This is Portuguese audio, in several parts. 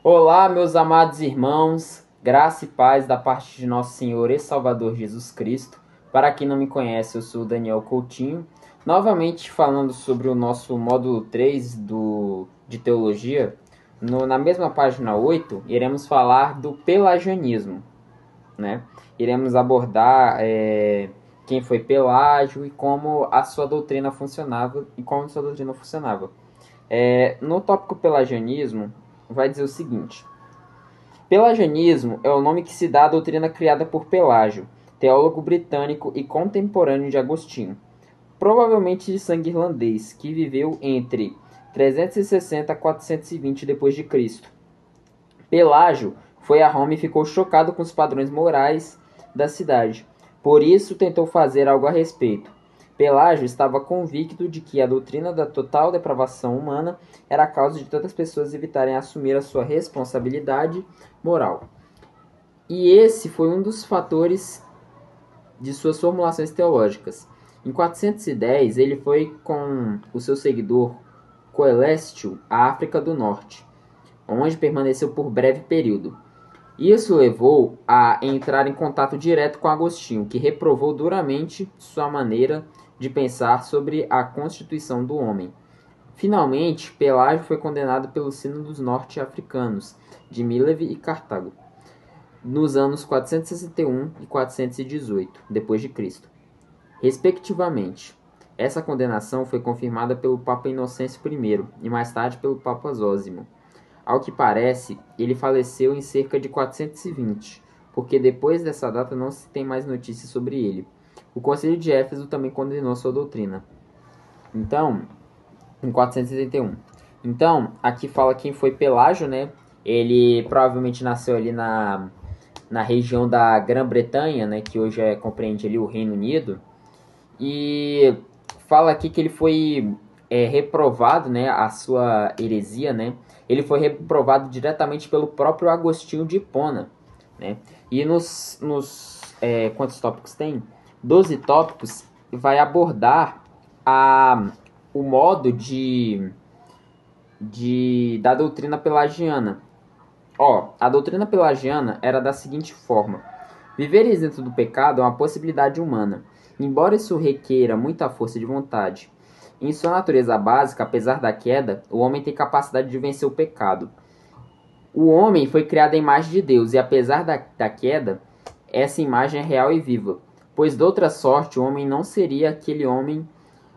Olá, meus amados irmãos, graça e paz da parte de nosso Senhor e Salvador Jesus Cristo. Para quem não me conhece, eu sou Daniel Coutinho, novamente falando sobre o nosso módulo 3 de teologia. Na mesma página 8, iremos falar do pelagianismo, né? Iremos abordar quem foi Pelágio e como a sua doutrina funcionava no tópico pelagianismo, vai dizer o seguinte: pelagianismo é o nome que se dá à doutrina criada por Pelágio, teólogo britânico e contemporâneo de Agostinho, provavelmente de sangue irlandês, que viveu entre 360 a 420 d.C. Pelágio foi a Roma e ficou chocado com os padrões morais da cidade. Por isso tentou fazer algo a respeito. Pelágio estava convicto de que a doutrina da total depravação humana era a causa de tantas pessoas evitarem assumir a sua responsabilidade moral. E esse foi um dos fatores de suas formulações teológicas. Em 410, ele foi com o seu seguidor Coelestio à África do Norte, onde permaneceu por breve período. Isso levou a entrar em contato direto com Agostinho, que reprovou duramente sua maneira de pensar sobre a constituição do homem. Finalmente, Pelágio foi condenado pelo Sínodos norte-africanos de Mileve e Cartago, nos anos 461 e 418 d.C., respectivamente. Essa condenação foi confirmada pelo Papa Inocêncio I e mais tarde pelo Papa Zósimo. Ao que parece, ele faleceu em cerca de 420, porque depois dessa data não se tem mais notícias sobre ele. O Concílio de Éfeso também condenou sua doutrina. Então, em 471. Então, aqui fala quem foi Pelágio, né? Ele provavelmente nasceu ali na região da Grã-Bretanha, né? Que hoje compreende ali o Reino Unido. E fala aqui que ele foi reprovado, né? A sua heresia, né? Ele foi reprovado diretamente pelo próprio Agostinho de Hipona, né? E quantos tópicos tem? 12 tópicos, vai abordar o modo da doutrina pelagiana. A doutrina pelagiana era da seguinte forma: viver isento do pecado é uma possibilidade humana, embora isso requeira muita força de vontade. Em sua natureza básica, apesar da queda, o homem tem capacidade de vencer o pecado. O homem foi criado à imagem de Deus, e apesar da queda, essa imagem é real e viva, pois de outra sorte o homem não seria aquele homem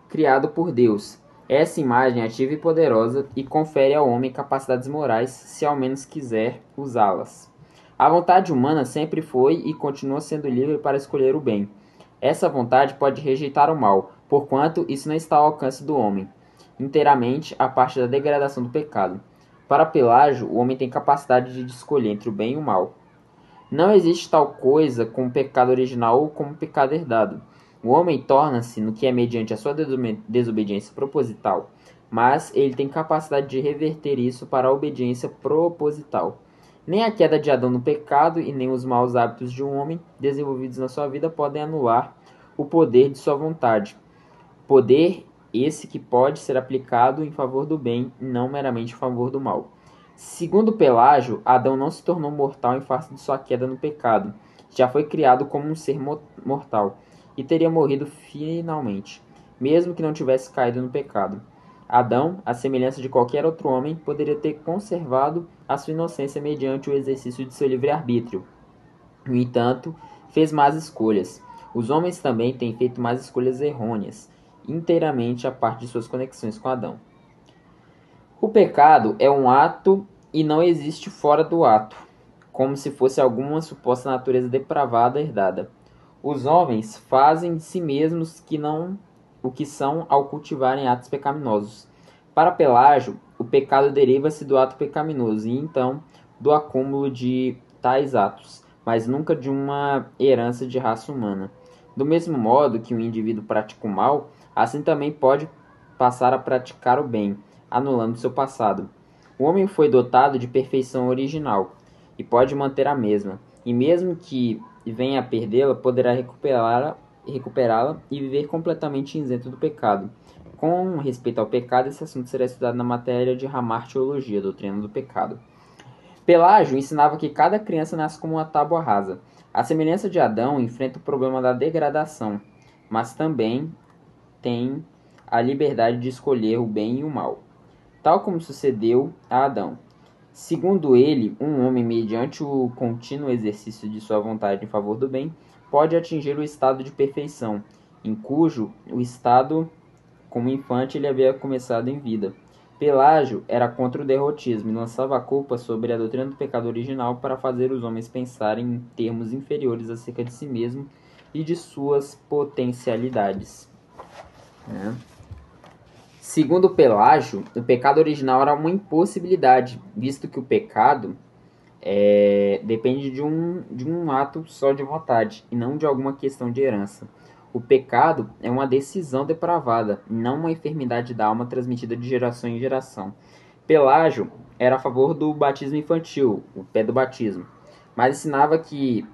criado por Deus. Essa imagem é ativa e poderosa e confere ao homem capacidades morais, se ao menos quiser usá-las. A vontade humana sempre foi e continua sendo livre para escolher o bem. Essa vontade pode rejeitar o mal, porquanto isso não está ao alcance do homem, inteiramente a parte da degradação do pecado. Para Pelágio, o homem tem capacidade de escolher entre o bem e o mal. Não existe tal coisa como pecado original ou como pecado herdado. O homem torna-se no que é mediante a sua desobediência proposital, mas ele tem capacidade de reverter isso para a obediência proposital. Nem a queda de Adão no pecado e nem os maus hábitos de um homem desenvolvidos na sua vida podem anular o poder de sua vontade. Poder esse que pode ser aplicado em favor do bem e não meramente em favor do mal. Segundo Pelágio, Adão não se tornou mortal em face de sua queda no pecado. Já foi criado como um ser mortal e teria morrido finalmente, mesmo que não tivesse caído no pecado. Adão, à semelhança de qualquer outro homem, poderia ter conservado a sua inocência mediante o exercício de seu livre-arbítrio. No entanto, fez más escolhas. Os homens também têm feito más escolhas errôneas, inteiramente a parte de suas conexões com Adão. O pecado é um ato e não existe fora do ato, como se fosse alguma suposta natureza depravada herdada. Os homens fazem de si mesmos o que são ao cultivarem atos pecaminosos. Para Pelágio, o pecado deriva-se do ato pecaminoso e então do acúmulo de tais atos, mas nunca de uma herança de raça humana. Do mesmo modo que o indivíduo pratica o mal, assim também pode passar a praticar o bem, anulando seu passado. O homem foi dotado de perfeição original e pode manter a mesma, e mesmo que venha a perdê-la, poderá recuperá-la e viver completamente isento do pecado. Com respeito ao pecado, esse assunto será estudado na matéria de Ramartiologia, doutrina do pecado. Pelágio ensinava que cada criança nasce como uma tábua rasa. A semelhança de Adão, enfrenta o problema da degradação, mas também tem a liberdade de escolher o bem e o mal, tal como sucedeu a Adão. Segundo ele, um homem, mediante o contínuo exercício de sua vontade em favor do bem, pode atingir o estado de perfeição, em cujo o estado, como infante, ele havia começado em vida. Pelágio era contra o derrotismo e lançava a culpa sobre a doutrina do pecado original para fazer os homens pensarem em termos inferiores acerca de si mesmo e de suas potencialidades. Segundo Pelágio, o pecado original era uma impossibilidade, visto que o pecado depende de um ato só de vontade, e não de alguma questão de herança. O pecado é uma decisão depravada, não uma enfermidade da alma transmitida de geração em geração. Pelágio era a favor do batismo infantil, o pé do batismo, mas ensinava que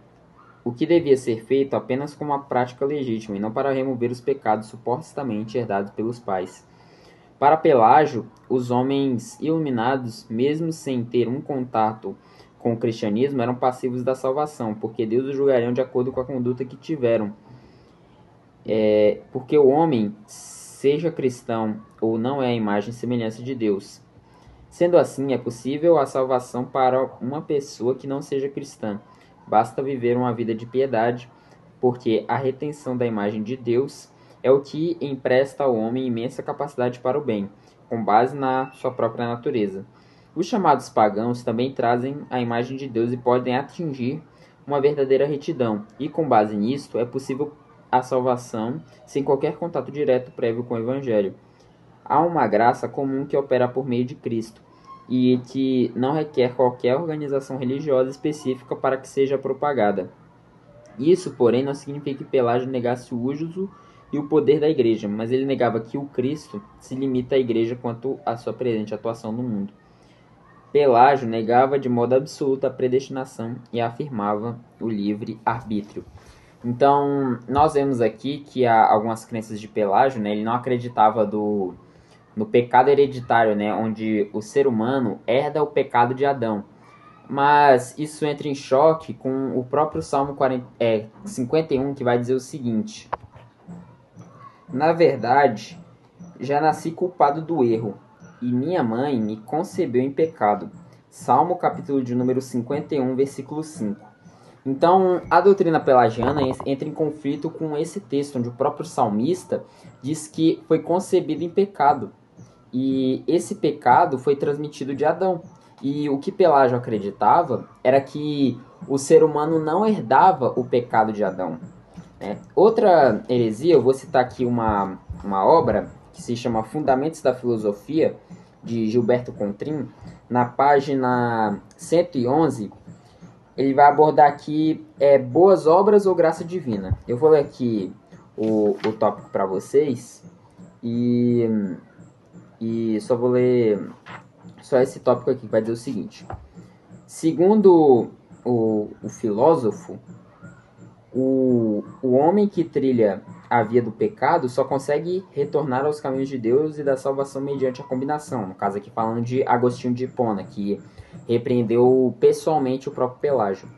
o que devia ser feito apenas como uma prática legítima, e não para remover os pecados supostamente herdados pelos pais. Para Pelágio, os homens iluminados, mesmo sem ter um contato com o cristianismo, eram passivos da salvação, porque Deus os julgaria de acordo com a conduta que tiveram. Porque o homem, seja cristão ou não, é a imagem e semelhança de Deus. Sendo assim, é possível a salvação para uma pessoa que não seja cristã. Basta viver uma vida de piedade, porque a retenção da imagem de Deus é o que empresta ao homem imensa capacidade para o bem, com base na sua própria natureza. Os chamados pagãos também trazem a imagem de Deus e podem atingir uma verdadeira retidão, e com base nisto é possível a salvação sem qualquer contato direto prévio com o Evangelho. Há uma graça comum que opera por meio de Cristo, e que não requer qualquer organização religiosa específica para que seja propagada. Isso, porém, não significa que Pelágio negasse o uso e o poder da igreja, mas ele negava que o Cristo se limita à igreja quanto à sua presente atuação no mundo. Pelágio negava de modo absoluto a predestinação e afirmava o livre arbítrio. Então, nós vemos aqui que há algumas crenças de Pelágio, né? Ele não acreditava no pecado hereditário, né? Onde o ser humano herda o pecado de Adão. Mas isso entra em choque com o próprio Salmo 51, que vai dizer o seguinte: na verdade, já nasci culpado do erro, e minha mãe me concebeu em pecado. Salmo capítulo de número 51, versículo 5. Então, a doutrina pelagiana entra em conflito com esse texto, onde o próprio salmista diz que foi concebido em pecado. E esse pecado foi transmitido de Adão. E o que Pelágio acreditava era que o ser humano não herdava o pecado de Adão. Outra heresia, eu vou citar aqui uma obra que se chama Fundamentos da Filosofia, de Gilberto Contrim. Na página 111, ele vai abordar aqui boas obras ou graça divina. Eu vou ler aqui o tópico para vocês e só vou ler só esse tópico aqui, que vai dizer o seguinte: segundo o filósofo, o homem que trilha a via do pecado só consegue retornar aos caminhos de Deus e da salvação mediante a combinação. No caso aqui falando de Agostinho de Hipona, que repreendeu pessoalmente o próprio Pelágio.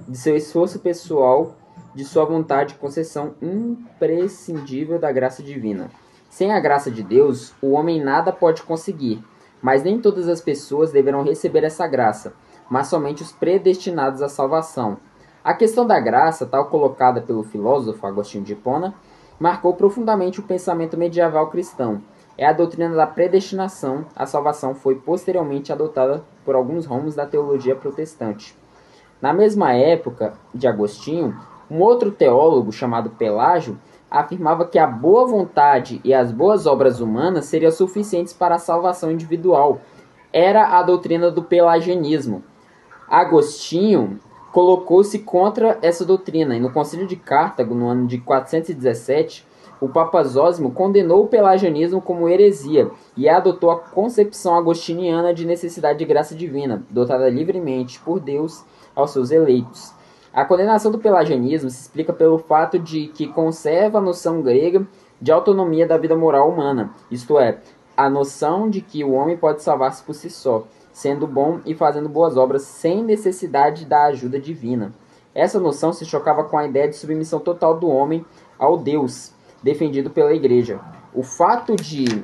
De seu esforço pessoal, de sua vontade e concessão imprescindível da graça divina. Sem a graça de Deus, o homem nada pode conseguir, mas nem todas as pessoas deverão receber essa graça, mas somente os predestinados à salvação. A questão da graça, tal colocada pelo filósofo Agostinho de Hipona, marcou profundamente o pensamento medieval cristão. É a doutrina da predestinação. A salvação foi posteriormente adotada por alguns ramos da teologia protestante. Na mesma época de Agostinho, um outro teólogo chamado Pelágio afirmava que a boa vontade e as boas obras humanas seriam suficientes para a salvação individual. Era a doutrina do pelagianismo. Agostinho colocou-se contra essa doutrina, e no Concílio de Cartago, no ano de 417, o Papa Zósimo condenou o pelagianismo como heresia e adotou a concepção agostiniana de necessidade de graça divina, dotada livremente por Deus aos seus eleitos. A condenação do pelagianismo se explica pelo fato de que conserva a noção grega de autonomia da vida moral humana, isto é, a noção de que o homem pode salvar-se por si só, sendo bom e fazendo boas obras sem necessidade da ajuda divina. Essa noção se chocava com a ideia de submissão total do homem ao Deus, defendido pela Igreja. O fato de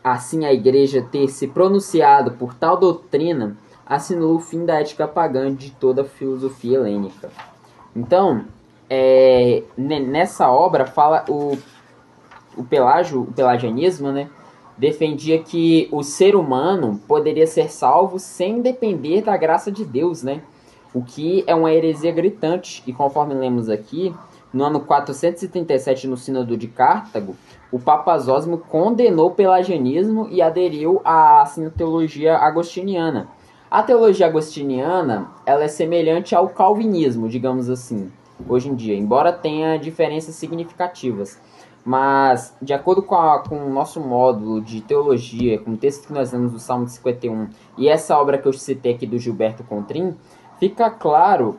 assim a Igreja ter se pronunciado por tal doutrina assinou o fim da ética pagã de toda a filosofia helênica. Então, nessa obra fala o pelagianismo, né, defendia que o ser humano poderia ser salvo sem depender da graça de Deus, né? O que é uma heresia gritante. E conforme lemos aqui, no ano 437, no Sínodo de Cartago, o Papa Zósimo condenou o pelagianismo e aderiu à teologia agostiniana. A teologia agostiniana, ela é semelhante ao calvinismo, digamos assim, hoje em dia, embora tenha diferenças significativas. Mas, de acordo com o nosso módulo de teologia, com o texto que nós lemos do Salmo 51 e essa obra que eu citei aqui do Gilberto Contrim, fica claro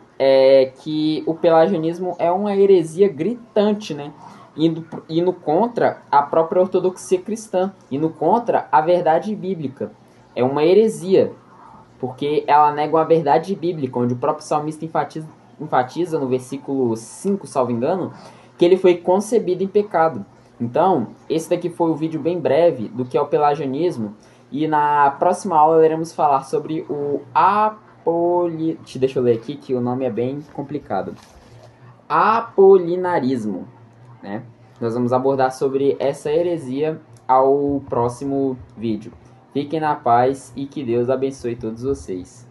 que o pelagianismo é uma heresia gritante, né? Indo contra a própria ortodoxia cristã, indo contra a verdade bíblica. É uma heresia, porque ela nega uma verdade bíblica, onde o próprio salmista enfatiza no versículo 5, salvo engano, que ele foi concebido em pecado. Então, esse daqui foi um vídeo bem breve do que é o pelagianismo, e na próxima aula iremos falar sobre o deixa eu ler aqui que o nome é bem complicado. Apolinarismo, né? Nós vamos abordar sobre essa heresia ao próximo vídeo. Fiquem na paz e que Deus abençoe todos vocês.